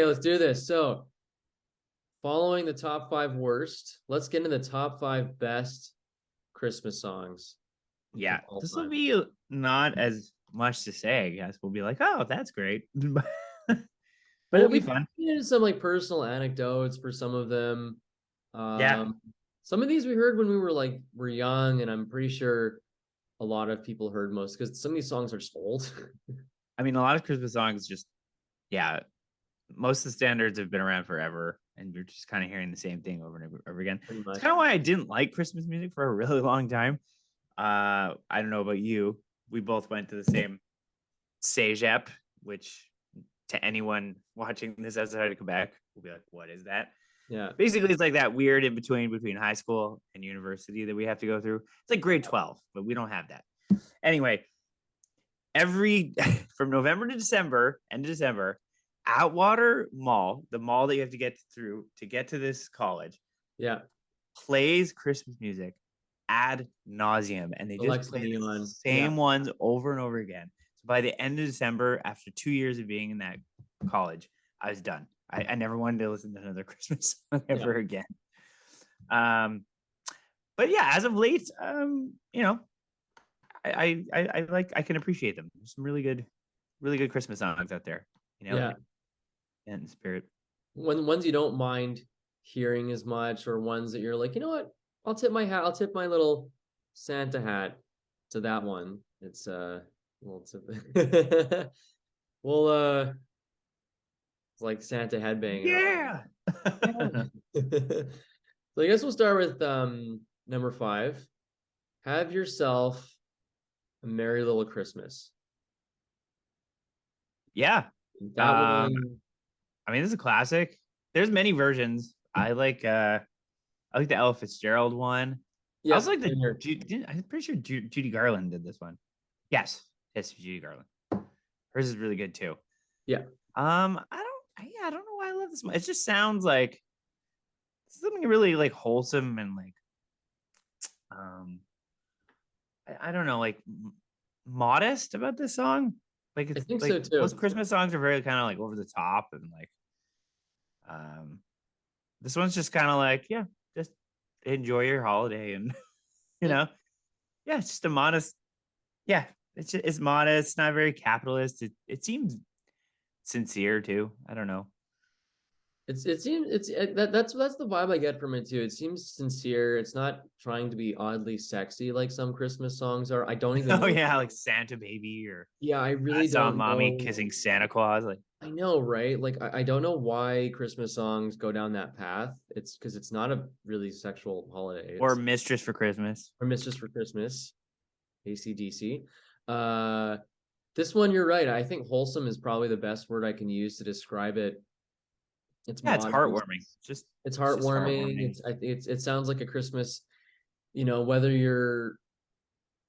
Okay, let's do this. So, following the top five worst, let's get into the top five best Christmas songs of Yeah, all this will time. be not as much to say, I guess. We'll be like, oh, that's great. But Well, it'll we be can fun. get into some like personal anecdotes for some of them. Yeah. Um, some of these we heard when we were young, and I'm pretty sure a lot of people heard most because some of these songs are just old. I mean, a lot of Christmas songs just, yeah, most of the standards have been around forever. And you're just kind of hearing the same thing over and over again. Pretty It's much. kind of why I didn't like Christmas music for a really long time. I don't know about you. We both went to the same CEGEP, which to anyone watching this outside of Quebec will be like, what is that? Yeah. Basically, it's like that weird in between high school and university that we have to go through. It's like grade 12, but we don't have that. Anyway, every from November to December, end of December, Atwater Mall, the mall that you have to get through to get to this college, Yeah. plays Christmas music ad nauseum, and they just Alexa play the Neon. Yeah. same ones over and over again. So by the end of December, after 2 years of being in that college, I was done. I never wanted to listen to another Christmas song Yeah. ever again. Um, but yeah, as of late, I like I can appreciate them. There's some really good Christmas songs out there. Yeah. And spirit. When ones you don't mind hearing as much, or ones that you're like, you know what? I'll tip my little Santa hat to that one. Well, it's well, it's like Santa headbanging around. Yeah. Yeah. So I guess we'll start with number five. Have yourself a merry little Christmas. Yeah. That Um, one, I mean, this is a classic. There's many versions. I like the Ella Fitzgerald one. I also yeah, like same the here. I'm pretty sure Judy Garland did this one. Yes, Judy Garland. Hers is really good too. Yeah, I don't know why I love this one. It just sounds like something really like wholesome and like um I don't know, like modest about this song. Like I it's think so like most too. Christmas songs are very kind of like over the top and like um this one's just kind of like, yeah, just enjoy your holiday and you Yeah. know, yeah, it's just a modest, yeah, it's modest, not very capitalist. It seems sincere too. I don't know. It seems that's the vibe I get from it too. It seems sincere. It's not trying to be oddly sexy like some Christmas songs are. I don't even Oh know. yeah, like Santa Baby or Yeah, I I really saw don't mommy know. kissing Santa Claus. Like, I know, right? Like I don't know why Christmas songs go down that path. It's because it's not a really sexual holiday. or It's Mistress for Christmas. or Mistress for Christmas, ACDC. Uh, this one, you're right. I think wholesome is probably the best word I can use to describe it. It's Yeah, it's modest. heartwarming. It's It's just heartwarming. heartwarming. It sounds like a Christmas, whether you're,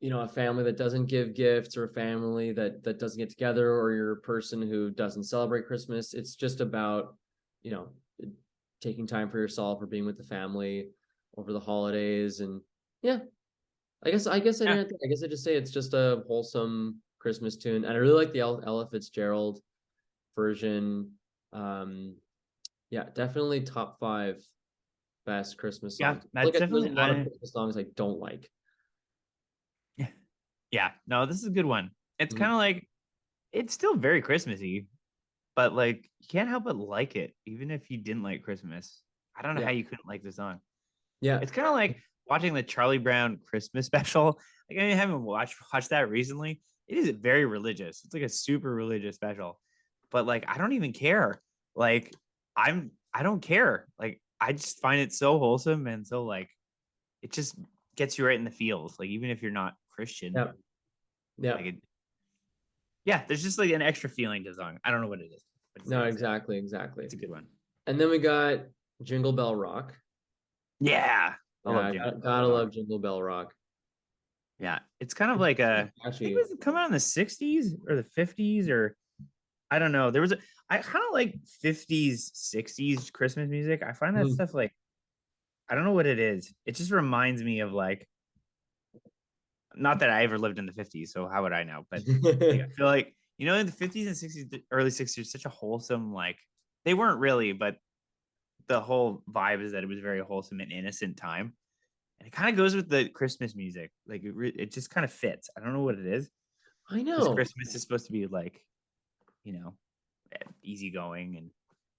a family that doesn't give gifts, or a family that doesn't get together, or you're a person who doesn't celebrate Christmas. It's just about, you know, taking time for yourself or being with the family over the holidays. And yeah, Yeah, I guess I just say it's just a wholesome Christmas tune. And I really like the Ella Fitzgerald version. Um, yeah, definitely top five best Christmas yeah, songs. that's Like there's a definitely lot of I. Christmas songs I don't like. Yeah, no, this is a good one. It's kind Mhm. of like it's still very Christmassy, but like you can't help but like it, even if you didn't like Christmas. I don't know how Yeah, you couldn't like this song. yeah, It's kind of like watching the Charlie Brown Christmas special. Like I haven't watched that recently. It is very religious. It's like a super religious special, but like I don't even care. Like I don't care. Like I just find it so wholesome and so like it just gets you right in the feels. Like even if you're not Christian, yeah, yeah. like it, yeah, there's just like an extra feeling to the song. I don't know what it is, but No, exactly, exactly. it's a good one. And then we got Jingle Bell Rock. Yeah, I love Yeah, Jingle gotta Bell Rock. love Jingle Bell Rock. Yeah, it's kind of It's like so a. I think it catchy. was come out in the '60s or the '50s or I don't know. There was a. I kind of like '50s, '60s Christmas music. I find that Mm. stuff like I don't know what it is. It just reminds me of like not that I ever lived in the '50s, so how would I know? But like I feel like in the '50s and '60s, the early '60s, such a wholesome like. They weren't really, but the whole vibe is that it was a very wholesome and innocent time. And it kind of goes with the Christmas music. Like it just kind of fits. I don't know what it is. I Because know. Christmas is supposed to be like, you know, easygoing, and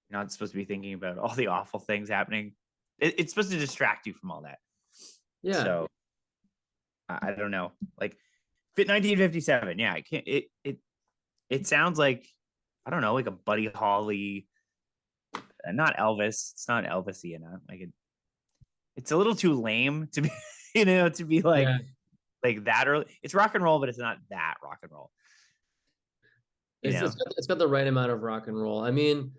you're not supposed to be thinking about all the awful things happening. It's supposed to distract you from all that. Yeah. So I don't know. Like Fit 1957. Yeah, I can't it sounds like, I don't know, like a Buddy Holly, not Elvis. It's not Elvisy enough. It's a little too lame to be, to be Yeah. like that early. It's rock and roll, but it's not that rock and roll. You It's know, it's got the right amount of rock and roll. I mean,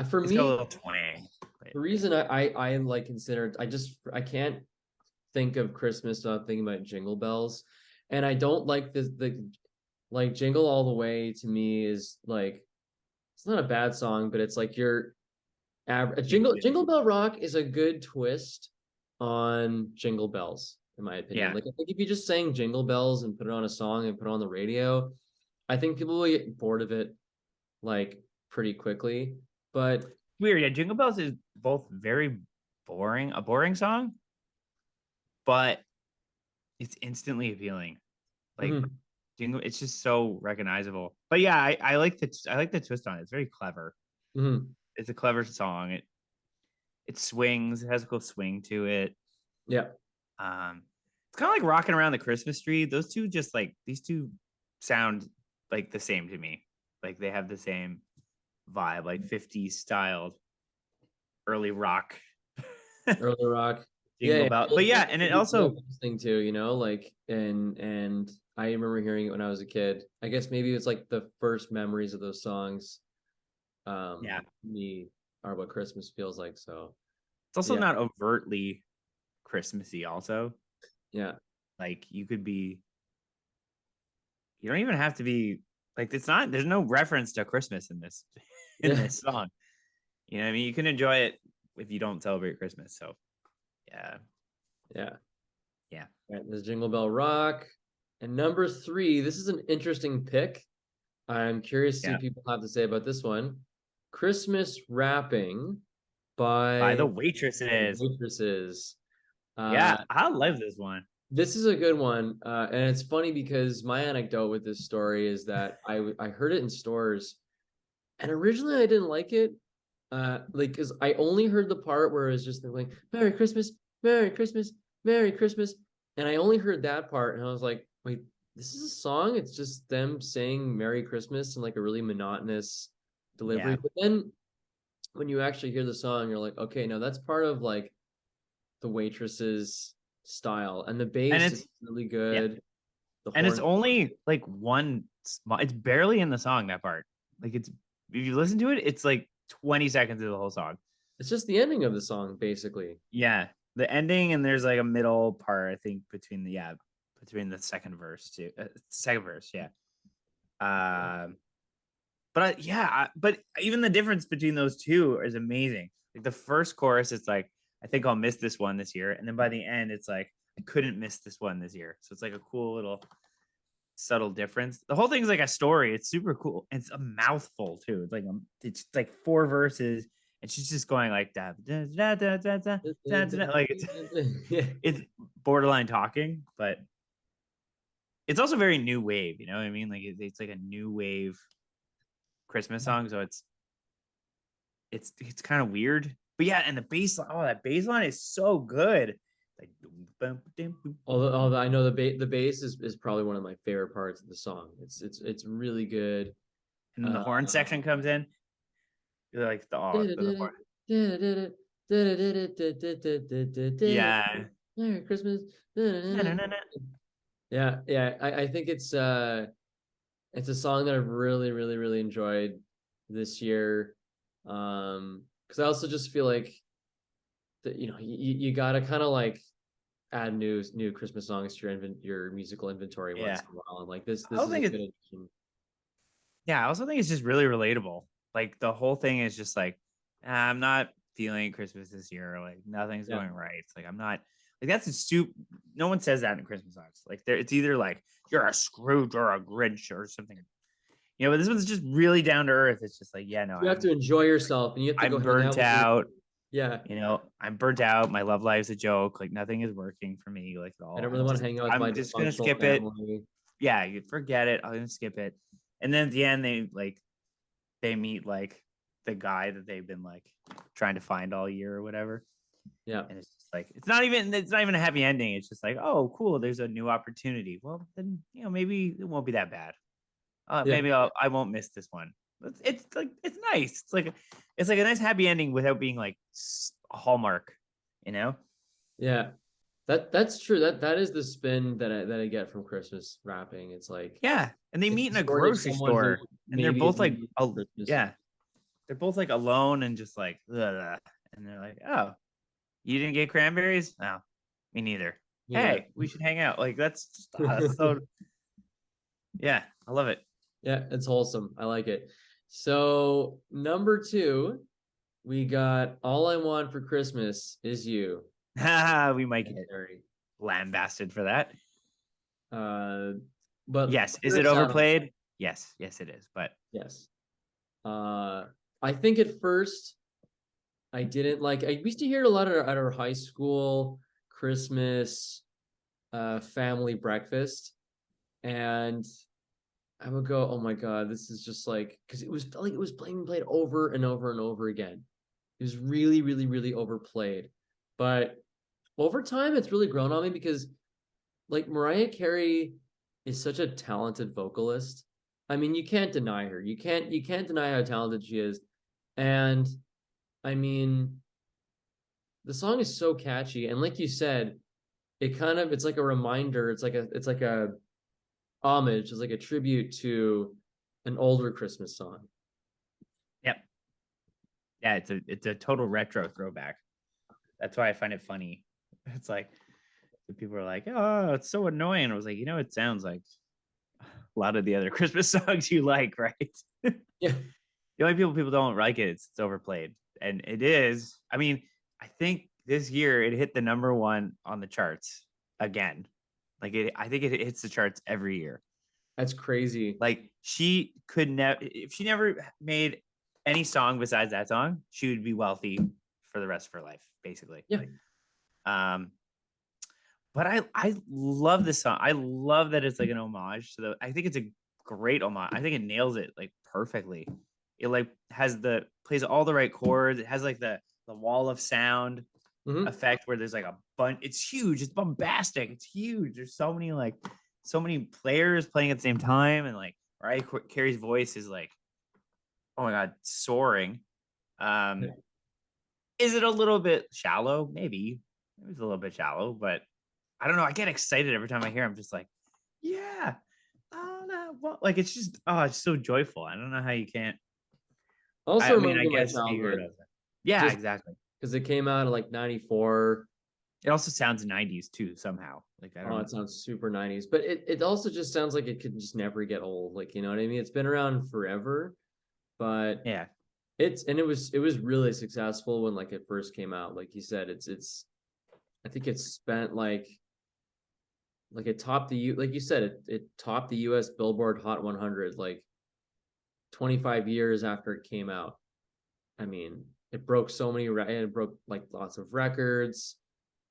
for it's got a me, little twang. But the reason I like consider I can't think of Christmas without thinking about Jingle Bells, and I don't like the like Jingle All the Way to me is like it's not a bad song, but it's like your average Jingle Bell Rock is a good twist on Jingle Bells, in my opinion. yeah, Like I think if you just sang Jingle Bells and put it on a song and put it on the radio, I think people will get bored of it like pretty quickly. But weird. Yeah, Jingle Bells is both very boring, a boring song, but it's instantly appealing. Like mhm, Jingle, it's just so recognizable. But yeah, I like the twist on it. It's very clever. mhm, It's a clever song. It swings. It has a cool swing to it. yeah, It's kind of like rocking around the Christmas tree. Those two, just like these two, sound like the same to me. Like they have the same vibe, like 50s styled early rock early rock. Yeah, jingle yeah. bell. Well, But it's yeah, like and it the also, thing too, like and I remember hearing it when I was a kid. I guess maybe it's like the first memories of those songs. yeah, Me are what Christmas feels like. So it's also yeah, not overtly Christmassy. Also, yeah, like you don't even have to be like, it's not. There's no reference to Christmas in this in yeah, this song. You know what I mean? You can enjoy it if you don't celebrate Christmas. So yeah, yeah. yeah, Right, there's Jingle Bell Rock. And number three, this is an interesting pick. I'm curious to see yeah. what people have to say about this one. Christmas Wrapping By the by the waitresses. Waitresses. Yeah, Uh, I love this one. this is a good one. And it's funny because my anecdote with this story is that I heard it in stores and originally I didn't like it. Like, cause I only heard the part where it was just like, Merry Christmas, Merry Christmas, Merry Christmas. And I only heard that part and I was like, wait, this is a song? It's just them saying Merry Christmas in like a really monotonous delivery. Yeah, But then when you actually hear the song, you're like, okay, now that's part of like the Waitresses style. And the and bass is it's really yeah, good. The and it's horn, only like one. It's barely in the song, that part. Like, it's, if you listen to it, it's like 20 seconds of the whole song. it's just the ending of the song, basically. Yeah, the ending, and there's like a middle part, I think, between the second verse too. Second verse, yeah. Um, but even the difference between those two is amazing. Like the first chorus, it's like, I think I'll miss this one this year, and then by the end, it's like, I couldn't miss this one this year. So it's like a cool little subtle difference. The whole thing's like a story. It's super cool. And it's a mouthful too. It's like four verses, and she's just going like da da da da da da da, da. Like Yeah. it's borderline talking, but it's also very new wave. You know what I mean? Like it's like a new wave Christmas song. So it's kind of weird. But yeah, and the bass line, oh, that bass line is so good. Like, Although I know the bass is probably one of my favorite parts of the song. It's really good. and then the horn section comes in. You're like the horn. Yeah. Merry Christmas. Yeah, yeah. I think it's a song that I've really, really, really enjoyed this year. Because I also just feel like that you gotta kind of like add new Christmas songs to your musical inventory once Yeah. in a while. And like this I this don't is a think good it's addition. Yeah, I also think it's just really relatable. Like the whole thing is just like, I'm not feeling Christmas this year. Like nothing's Yeah. going right. It's like, I'm not, like, that's a soup. No one says that in Christmas songs. Like it's either like you're a Scrooge or a Grinch or something. But this one's just really down to earth. It's just like, yeah, no, You have to enjoy yourself and you have to go I'm hang burnt out with your, out. yeah. I'm burnt out. My love life's a joke. Like nothing is working for me, like at I all. don't really want to hang out with my I'm just gonna dysfunctional skip it. family. Yeah, you forget it. I'm gonna skip it. And then at the end, they meet like the guy that they've been like trying to find all year or whatever. Yeah. And it's just like it's not even a happy ending. It's just like, oh, cool, there's a new opportunity. Well, then maybe it won't be that bad. Yeah. Maybe I won't miss this one. It's like it's nice. It's like a nice happy ending without being like a Hallmark, you know? Yeah. That's true. That is the spin that I get from Christmas wrapping. It's like Yeah, and they it's meet the in a story of grocery someone who store, and they're maybe both is like, leaving oh Christmas. yeah, they're both like alone and just like, ugh, and they're like, oh, you didn't get cranberries? No, me neither. Yeah. Hey, we should hang out. Like that's so yeah, I love it. Yeah, it's wholesome. I like it. So number two, we got All I Want for Christmas Is You. We might get Harry. lambasted for that. Uh, but Yes, is it lyrics out on it. overplayed? Yes, it is. But Yes. I think at first I didn't like. I used to hear it a lot at our high school Christmas family breakfast, and I would go, "Oh my God, this is just like," because it was like it was played over and over and over again. It was really, really, really overplayed. But over time, it's really grown on me because like Mariah Carey is such a talented vocalist. I mean, you can't deny her. You can't deny how talented she is. And I mean, the song is so catchy. And like you said, it's like a reminder, it's like a homage, it's like a tribute to an older Christmas song. yep, yeah, it's a total retro throwback. That's why I find it funny. It's like the people are like, oh, it's so annoying. I was like, it sounds like a lot of the other Christmas songs you like, right? Yeah. The only people don't like it, it's overplayed. And it is. I mean, I think this year it hit the number one on the charts again. I think it hits the charts every year. That's crazy. Like she could never, if she never made any song besides that song, she would be wealthy for the rest of her life, basically. Yeah. Um, but I love this song. I love that it's like an homage to I think it's a great homage. I think it nails it like perfectly. It like plays all the right chords. It has like the wall of sound effect where there's like a bunch. It's huge. It's bombastic. It's huge. There's so many players playing at the same time, and like Mariah Carey's voice is like, oh my god, soaring. Yeah. Is it a little bit shallow? Maybe it was a little bit shallow, but I don't know. I get excited every time I hear. I'm just like, yeah. Oh no, well, like it's just it's so joyful. I don't know how you can't. Also I mean, reminds I me of my guess you heard childhood. of it. Yeah, Just exactly. because it came out in like 94. It also sounds 90s too somehow. Like I don't Oh, know. it sounds super 90s, but it also just sounds like it could just never get old. Like, you know what I mean? It's been around forever, but Yeah, it was really successful when like it first came out. Like you said, it's I think it spent like it topped like you said, it topped the US Billboard Hot 100 like 25 years after it came out. I mean, it broke it broke like lots of records.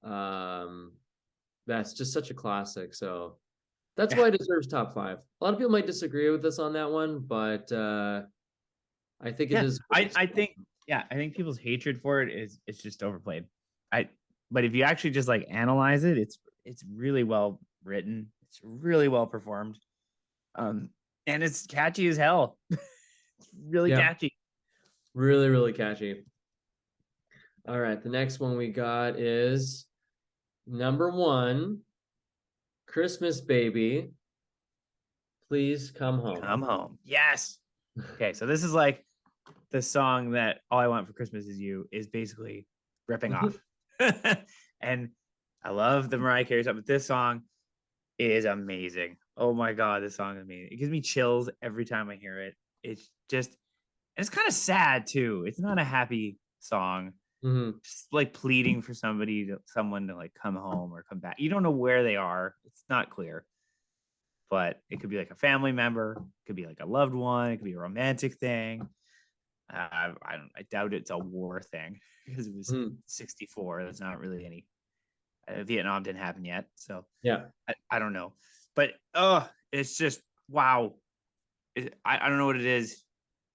Um, that's just such a classic. So that's yeah, why it deserves top five. A lot of people might disagree with us on that one, but I think it yeah. deserves. I think I think people's hatred for it is it's just overplayed. But if you actually just like analyze it, it's really well written. It's really well performed. And it's catchy as hell. It's really Yeah, catchy. really, really catchy. All right, the next one we got is number one, Christmas Baby. Please come home. Come home. Yes. Okay, so this is like the song that All I Want for Christmas Is You is basically ripping off. And I love the Mariah Carey stuff, but this song is amazing. Oh my god, this song is amazing. It gives me chills every time I hear it. It's just, and it's kind of sad too. It's not a happy song. Mhm. Just like pleading for someone to like come home or come back. You don't know where they are. It's not clear. but it could be like a family member, it could be like a loved one, it could be a romantic thing. I doubt it's a war thing because it was Mhm. 64. That's not really any. Vietnam didn't happen yet, so Yeah. I don't know. But it's just wow. I don't know what it is.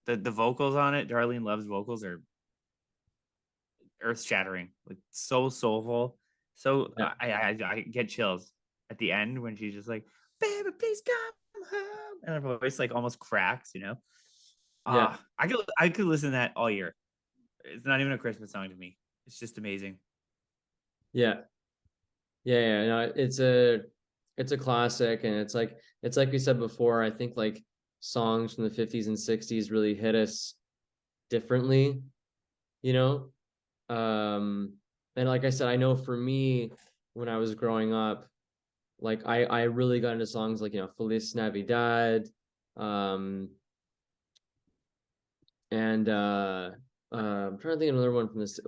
The vocals on it, Darlene Love's vocals are earth shattering, like so soulful. So Yeah. I get chills at the end when she's just like, "Baby, please come home," and her voice like almost cracks. Yeah. I could listen to that all year. It's not even a Christmas song to me. It's just amazing. Yeah. Yeah. Yeah. No, it's a classic, and it's like we said before. I think like songs from the 50s and 60s really hit us differently, you know. And like I said, I know for me, when I was growing up, like I really got into songs like Feliz Navidad, um, and I'm trying to think of another one from this,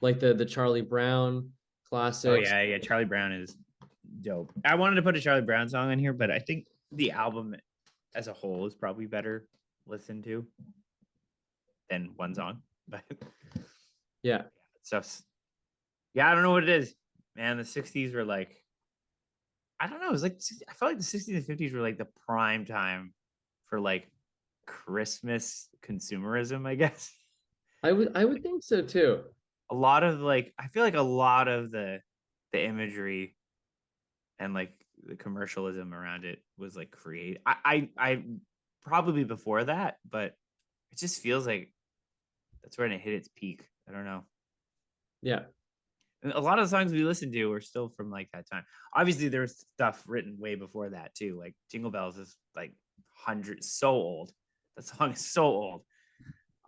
like the Charlie Brown Oh classics. yeah, yeah. Charlie Brown is dope. I wanted to put a Charlie Brown song in here, but I think the album as a whole is probably better listened to than one song. But Yeah. so yeah, I don't know what it is, man. The '60s were like, I don't know. It was like I felt like the '60s and '50s were like the prime time for like Christmas consumerism, I guess. I would think so too. A lot of like I feel like a lot of the imagery and like the commercialism around it was like create I probably before that, but it just feels like that's when it hit its peak. I don't know. Yeah. And a lot of the songs we listened to were still from like that time. Obviously, there was stuff written way before that too. Like Jingle Bells is like hundreds so old. That song is so old.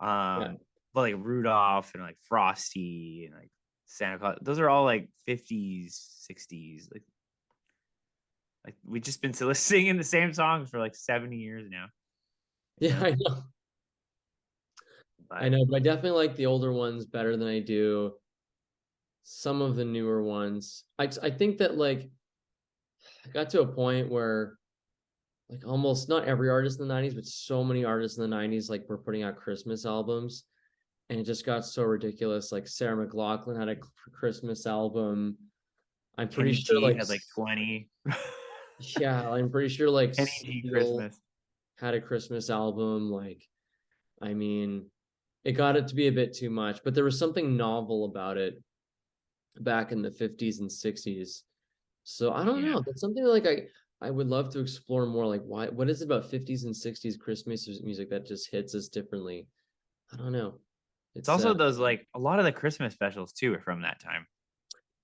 Yeah. But like Rudolph and like Frosty and like Santa Claus, those are all like 50s, 60s. Like we've just been singing the same songs for like 70 years now. You Yeah, know? I know. I But know, but I definitely like the older ones better than I do some of the newer ones. I think that like I got to a point where like almost not every artist in the 90s, but so many artists in the 90s like were putting out Christmas albums, and it just got so ridiculous. Like Sarah McLachlan had a Christmas album. I'm pretty Kenny sure G like had like 20. yeah, I'm pretty sure like Kenny G Seal Christmas. had a Christmas album. Like, I mean, it got it to be a bit too much, but there was something novel about it back in the 50s and 60s. So I don't Yeah. know. That's something like I would love to explore more. Like what is it about 50s and 60s Christmas music that just hits us differently? I don't know. It's It's also those like a lot of the Christmas specials too are from that time.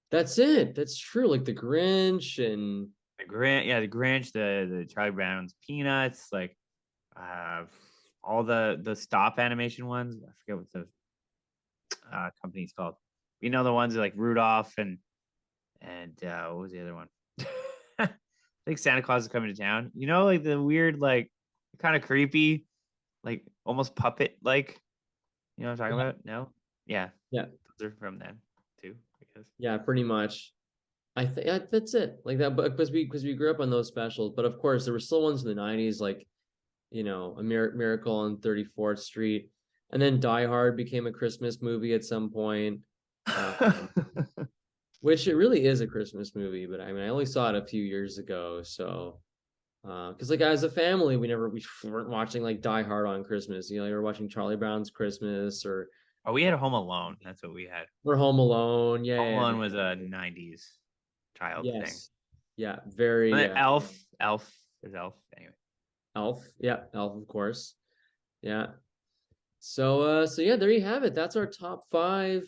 that's it. That's true. Like the Grinch and The Grinch, the Charlie Brown's Peanuts, like uh all the stop animation ones. I forget what the company's called. You know the ones like Rudolph and what was the other one? I think Santa Claus is coming to town. You know, like the weird, like kind of creepy, like almost puppet like. You know what I'm talking yeah, about? No? Yeah. yeah, Those are from then too, I guess. yeah, pretty much. I think that's it. Like that, but because we grew up on those specials. But of course, there were still ones in the 90s, like A Miracle on 34th Street, and then Die Hard became a Christmas movie at some point. Um, which it really is a Christmas movie, but I mean, I only saw it a few years ago, so because like as a family, we weren't watching like Die Hard on Christmas. You were watching Charlie Brown's Christmas Oh, we had Home Alone. That's what we had. or Home Alone. Yeah, Home yeah, Alone was a '90s child thing. yes, yeah, And very then Elf. There's Elf. Anyway, Elf, yeah, Elf, of course, yeah. So yeah, there you have it. That's our top five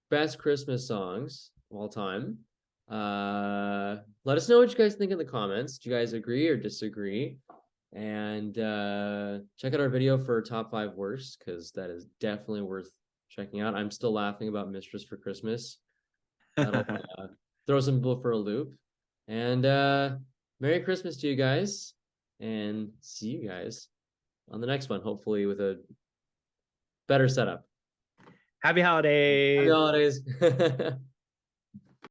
best Christmas songs of all time. Let us know what you guys think in the comments. Do you guys agree or disagree? And check out our video for top five worst, because that is definitely worth checking out. I'm still laughing about Mistress for Christmas. That'll throw some people for a loop. And Merry Christmas to you guys, and see you guys on the next one, hopefully with a better setup. happy Happy holidays. holidays.